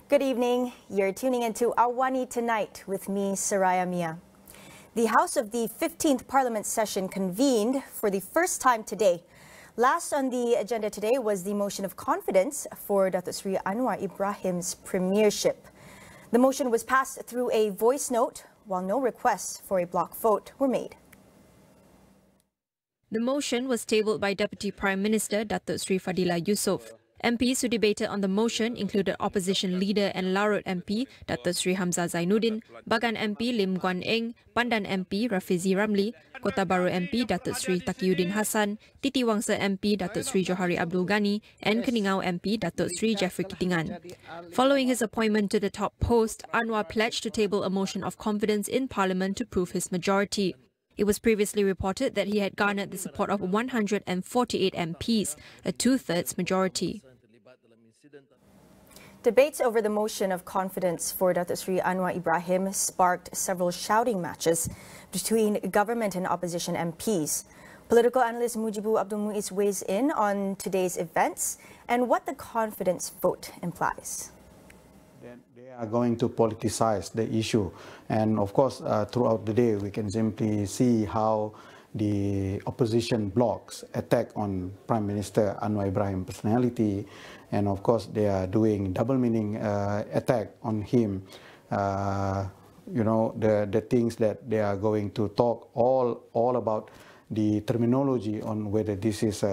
Good evening. You're tuning into AWANI Tonight with me, Saraya Mia. The House of the 15th Parliament session convened for the first time today. Last on the agenda today was the motion of confidence for Datuk Seri Anwar Ibrahim's premiership. The motion was passed through a voice note, while no requests for a block vote were made. The motion was tabled by Deputy Prime Minister Datuk Seri Fadillah Yusof. MPs who debated on the motion included Opposition Leader and Larut MP Datuk Seri Hamzah Zainuddin, Bagan MP Lim Guan Eng, Pandan MP Rafizi Ramli, Kota Baru MP Datuk Seri Taqiyuddin Hassan, Titi Wangsa MP Datuk Seri Johari Abdul Ghani and Keningau MP Datuk Seri Jeffrey Kitingan. Following his appointment to the top post, Anwar pledged to table a motion of confidence in Parliament to prove his majority. It was previously reported that he had garnered the support of 148 MPs, a two-thirds majority. Debates over the motion of confidence for Datuk Seri Anwar Ibrahim sparked several shouting matches between government and opposition MPs. Political analyst Mujibu Abdul Muiz weighs in on today's events and what the confidence vote implies. They are going to politicize the issue, and of course throughout the day we can simply see how the opposition blocs attack on Prime Minister Anwar Ibrahim personality, and of course they are doing double meaning attack on him. You know, the things that they are going to talk all about the terminology on whether this is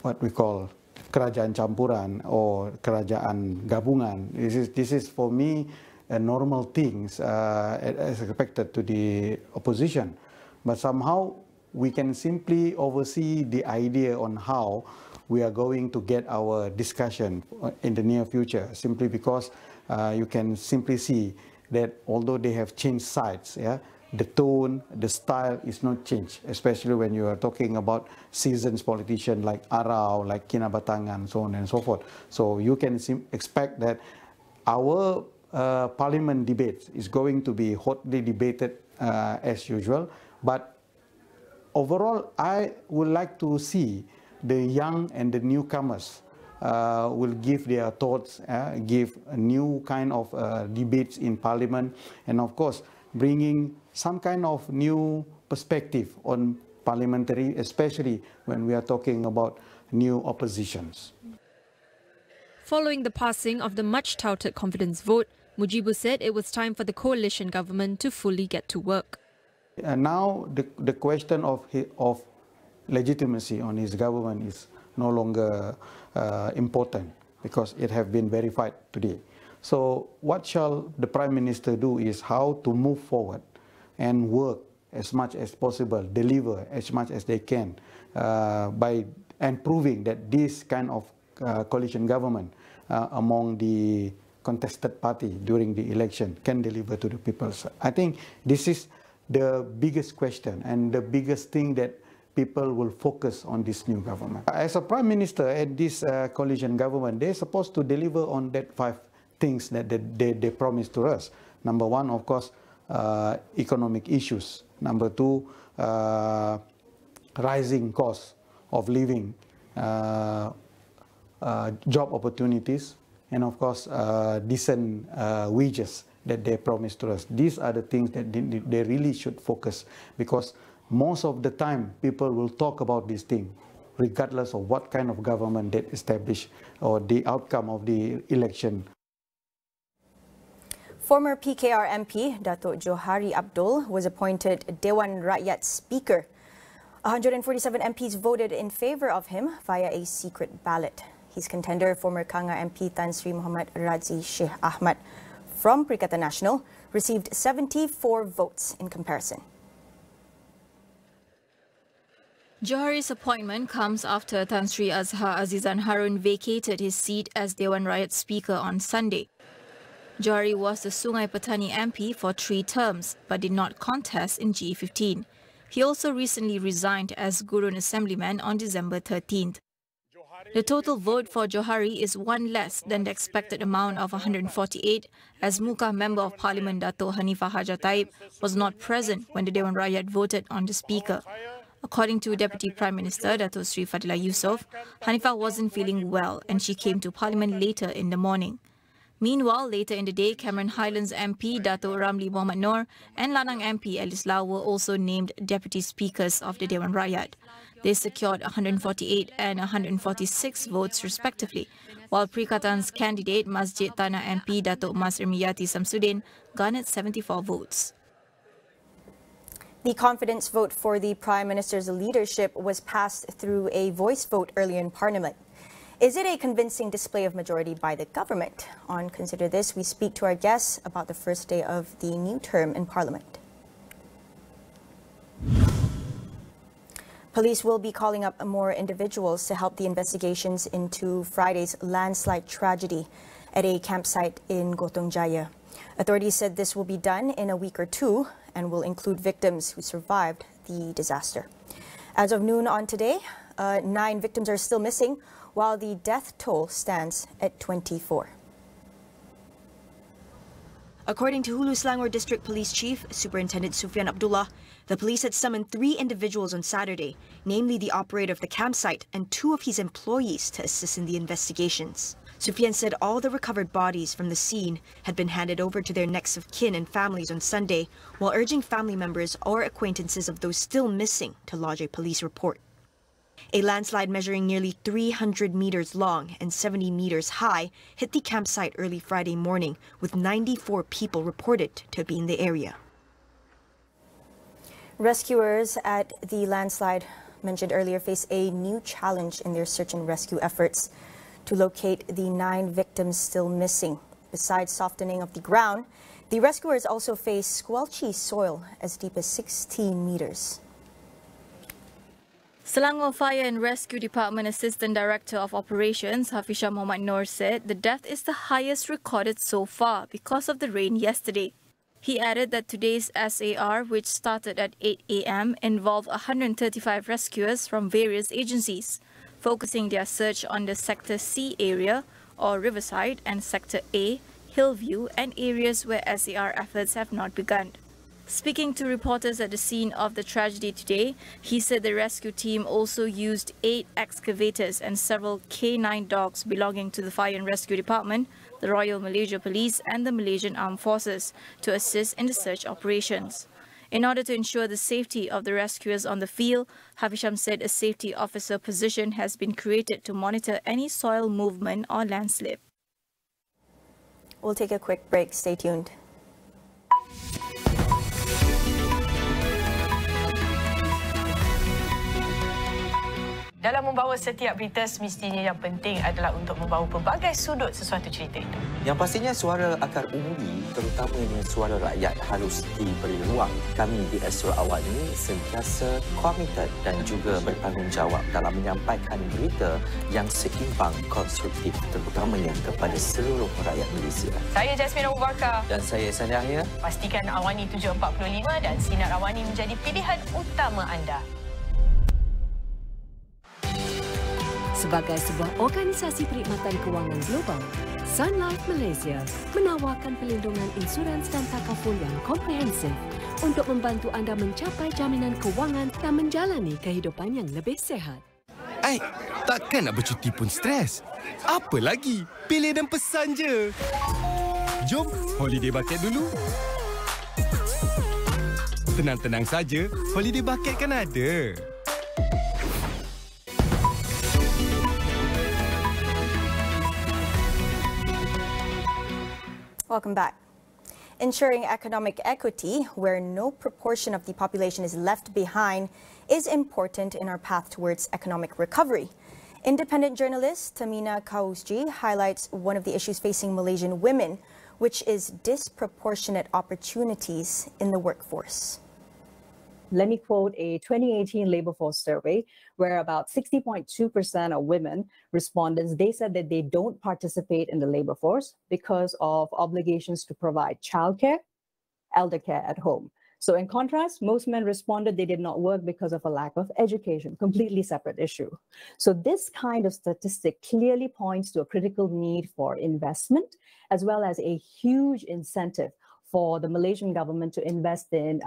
what we call Kerajaan campuran or Kerajaan gabungan. This is for me a normal things as expected to the opposition, but somehow we can simply oversee the idea on how we are going to get our discussion in the near future, simply because you can simply see that although they have changed sides, the tone, the style is not changed, especially when you are talking about seasoned politicians like Arau, like Kinabatangan, so on and so forth. So you can expect that our parliament debates is going to be hotly debated as usual. But overall, I would like to see the young and the newcomers will give their thoughts, give a new kind of debates in parliament, and of course bringing some kind of new perspective on parliamentary, especially when we are talking about new oppositions. Following the passing of the much-touted confidence vote, Mujibu said it was time for the coalition government to fully get to work. Now the question of legitimacy on his government is no longer important, because it has been verified today. So what shall the Prime Minister do is how to move forward and work as much as possible, deliver as much as they can by proving that this kind of coalition government among the contested party during the election can deliver to the people. I think this is the biggest question and the biggest thing that people will focus on this new government. As a Prime Minister and this coalition government, they're supposed to deliver on that 5 things that they promised to us. Number 1, of course, economic issues. Number 2, rising costs of living, job opportunities, and of course decent wages that they promised to us. These are the things that they really should focus, because most of the time people will talk about these things regardless of what kind of government they establish or the outcome of the election. Former PKR MP Datuk Johari Abdul was appointed Dewan Rakyat Speaker. 147 MPs voted in favour of him via a secret ballot. His contender, former Kanga MP Tan Sri Muhammad Razi Sheikh Ahmad from Perikatan Nasional, received 74 votes in comparison. Johari's appointment comes after Tan Sri Azhar Azizan Harun vacated his seat as Dewan Rakyat Speaker on Sunday. Johari was the Sungai Petani MP for 3 terms but did not contest in G15. He also recently resigned as Gurun Assemblyman on December 13th. The total vote for Johari is 1 less than the expected amount of 148, as Muka Member of Parliament Dato' Hanifah Hajar Taib was not present when the Dewan Rakyat voted on the Speaker. According to Deputy Prime Minister Datuk Sri Fadila Yusof, Hanifah wasn't feeling well and she came to Parliament later in the morning. Meanwhile, later in the day, Cameron Highlands MP Datuk Ramli Mohamed Noor and Lanang MP Alice Lau were also named Deputy Speakers of the Dewan Rakyat. They secured 148 and 146 votes respectively, while Perikataan's candidate Masjid Tanah MP Datuk Mas Irmiyati Samsudin garnered 74 votes. The confidence vote for the Prime Minister's leadership was passed through a voice vote earlier in Parliament. Is it a convincing display of majority by the government? On Consider This, we speak to our guests about the first day of the new term in Parliament. Police will be calling up more individuals to help the investigations into Friday's landslide tragedy at a campsite in Gotong Jaya. Authorities said this will be done in a week or two and will include victims who survived the disaster. As of noon on today, 9 victims are still missing, while the death toll stands at 24. According to Hulu Selangor District Police Chief Superintendent Sufian Abdullah, the police had summoned 3 individuals on Saturday, namely the operator of the campsite and 2 of his employees, to assist in the investigations. Sufian said all the recovered bodies from the scene had been handed over to their next of kin and families on Sunday, while urging family members or acquaintances of those still missing to lodge a police report. A landslide measuring nearly 300 meters long and 70 meters high hit the campsite early Friday morning, with 94 people reported to be in the area. Rescuers at the landslide mentioned earlier face a new challenge in their search and rescue efforts to locate the 9 victims still missing. Besides softening of the ground, the rescuers also face squelchy soil as deep as 16 meters. Selangor Fire and Rescue Department Assistant Director of Operations Hafisha Mohamed Noor said the death is the highest recorded so far because of the rain yesterday. He added that today's SAR, which started at 8 a.m., involved 135 rescuers from various agencies, focusing their search on the Sector C area or Riverside and Sector A, Hillview, and areas where SAR efforts have not begun. Speaking to reporters at the scene of the tragedy today, he said the rescue team also used 8 excavators and several K9 dogs belonging to the Fire and Rescue Department, the Royal Malaysia Police and the Malaysian Armed Forces to assist in the search operations. In order to ensure the safety of the rescuers on the field, Hafisham said a safety officer position has been created to monitor any soil movement or landslip. We'll take a quick break. Stay tuned. Dalam membawa setiap berita, semestinya yang penting adalah untuk membawa pelbagai sudut sesuatu cerita itu. Yang pastinya suara akar umbi, terutamanya suara rakyat, harus diberi ruang. Kami di Astro AWANI sentiasa komited dan juga bertanggungjawab dalam menyampaikan berita yang seimbang, konstruktif, terutamanya kepada seluruh rakyat Malaysia. Saya Jasmine Abu Bakar. Dan saya Saraya Mia. Pastikan AWANI 745 dan Sinar AWANI menjadi pilihan utama anda. Sebagai sebuah organisasi perkhidmatan kewangan global, Sun Life Malaysia menawarkan pelindungan insurans dan takaful yang komprehensif untuk membantu anda mencapai jaminan kewangan dan menjalani kehidupan yang lebih sihat. Takkan nak bercuti pun stres. Apa lagi? Pilih dan pesan je. Jom holiday bucket dulu. Tenang-tenang saja, holiday bucket kan ada. Welcome back. Ensuring economic equity, where no proportion of the population is left behind, is important in our path towards economic recovery. Independent journalist Tamina Kausji highlights one of the issues facing Malaysian women, which is disproportionate opportunities in the workforce. Let me quote a 2018 labor force survey where about 60.2% of women respondents, they said that they don't participate in the labor force because of obligations to provide childcare, elder care at home. So in contrast, most men responded they did not work because of a lack of education, completely separate issue. So this kind of statistic clearly points to a critical need for investment, as well as a huge incentive for the Malaysian government to invest in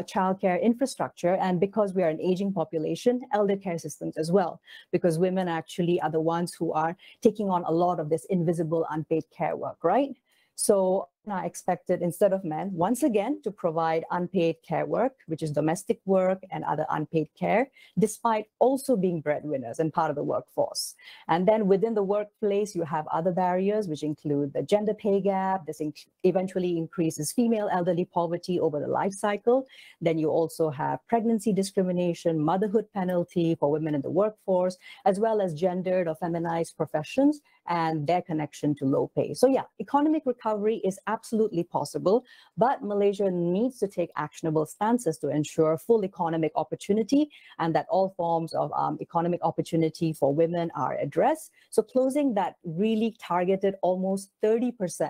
childcare infrastructure, and because we are an aging population, elder care systems as well, because women actually are the ones who are taking on a lot of this invisible unpaid care work, right? So are expected, instead of men, once again, to provide unpaid care work, which is domestic work and other unpaid care, despite also being breadwinners and part of the workforce. And then within the workplace, you have other barriers, which include the gender pay gap. This eventually increases female elderly poverty over the life cycle. Then you also have pregnancy discrimination, motherhood penalty for women in the workforce, as well as gendered or feminized professions and their connection to low pay. So yeah, economic recovery is absolutely possible, but Malaysia needs to take actionable stances to ensure full economic opportunity and that all forms of economic opportunity for women are addressed. So closing that really targeted almost 30%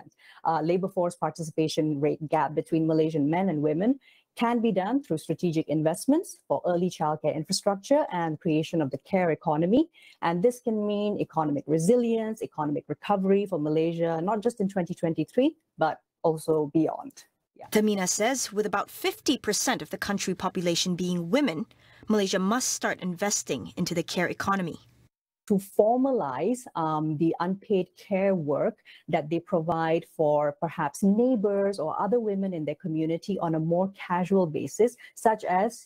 labor force participation rate gap between Malaysian men and women can be done through strategic investments for early childcare infrastructure and creation of the care economy. And this can mean economic resilience, economic recovery for Malaysia, not just in 2023, but also beyond. Yeah. Tamina says with about 50% of the country population being women, Malaysia must start investing into the care economy. To formalize the unpaid care work that they provide for perhaps neighbors or other women in their community on a more casual basis, such as,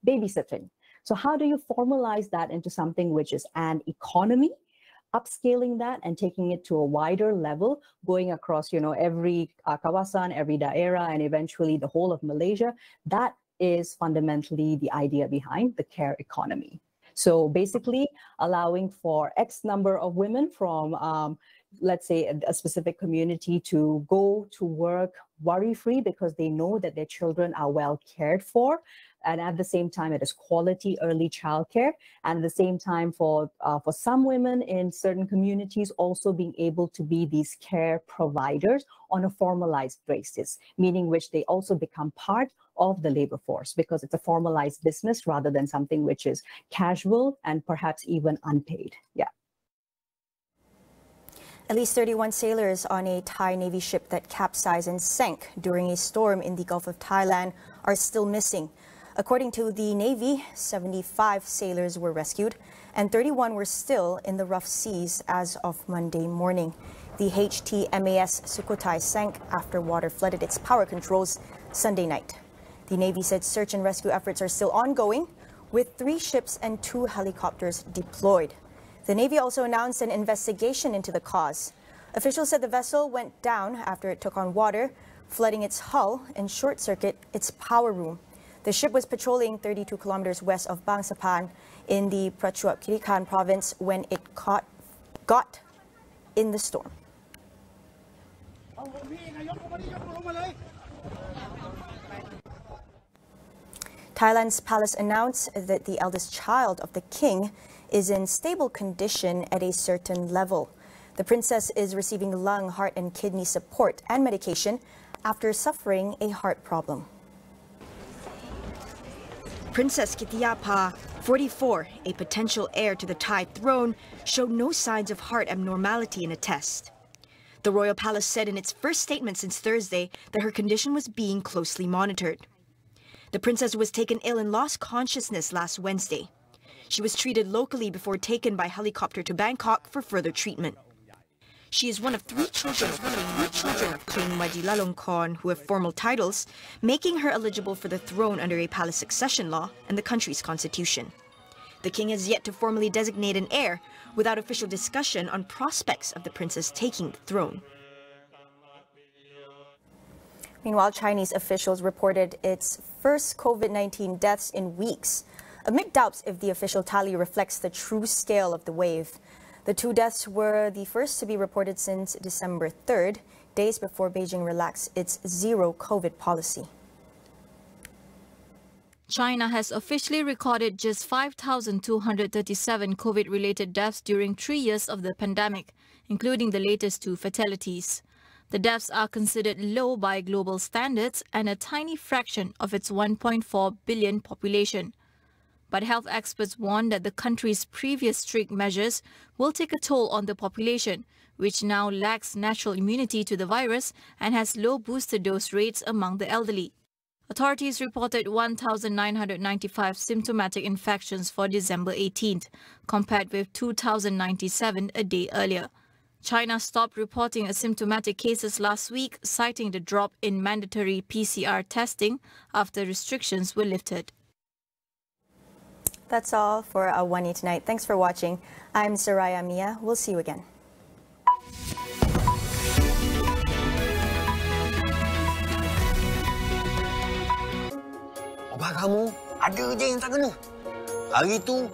babysitting. So how do you formalize that into something which is an economy? Upscaling that and taking it to a wider level, going across, every kawasan, every daerah, and eventually the whole of Malaysia. That is fundamentally the idea behind the care economy. So basically allowing for X number of women from, let's say, a specific community to go to work worry-free because they know that their children are well cared for. And at the same time, it is quality early childcare. And at the same time, for some women in certain communities, also being able to be these care providers on a formalized basis, meaning which they also become part of the labor force because it's a formalized business rather than something which is casual and perhaps even unpaid. Yeah. At least 31 sailors on a Thai Navy ship that capsized and sank during a storm in the Gulf of Thailand are still missing. According to the Navy, 75 sailors were rescued and 31 were still in the rough seas as of Monday morning. The HTMAS Sukhothai sank after water flooded its power controls Sunday night. The Navy said search and rescue efforts are still ongoing, with 3 ships and 2 helicopters deployed. The Navy also announced an investigation into the cause. Officials said the vessel went down after it took on water, flooding its hull and short-circuit its power room. The ship was patrolling 32 kilometers west of Bangsapan in the Prachuap Khiri Khan province when it got in the storm. Thailand's palace announced that the eldest child of the king is in stable condition at a certain level. The princess is receiving lung, heart and kidney support and medication after suffering a heart problem. Princess Kittiappa, 44, a potential heir to the Thai throne, showed no signs of heart abnormality in a test. The royal palace said in its first statement since Thursday that her condition was being closely monitored. The princess was taken ill and lost consciousness last Wednesday. She was treated locally before taken by helicopter to Bangkok for further treatment. She is one of 3 children of King Vajiralongkorn who have formal titles, making her eligible for the throne under a palace succession law and the country's constitution. The king has yet to formally designate an heir without official discussion on prospects of the princess taking the throne. Meanwhile, Chinese officials reported its first COVID-19 deaths in weeks, amid doubts if the official tally reflects the true scale of the wave. The 2 deaths were the first to be reported since December 3rd, days before Beijing relaxed its zero-COVID policy. China has officially recorded just 5,237 COVID-related deaths during 3 years of the pandemic, including the latest 2 fatalities. The deaths are considered low by global standards and a tiny fraction of its 1.4 billion population. But health experts warn that the country's previous strict measures will take a toll on the population, which now lacks natural immunity to the virus and has low booster dose rates among the elderly. Authorities reported 1,995 symptomatic infections for December 18th, compared with 2,097 a day earlier. China stopped reporting asymptomatic cases last week, citing the drop in mandatory PCR testing after restrictions were lifted. That's all for AWANI tonight. Thanks for watching. I'm Saraya Mia. We'll see you again. Abang kamu ada je yang tak kena. Hari tu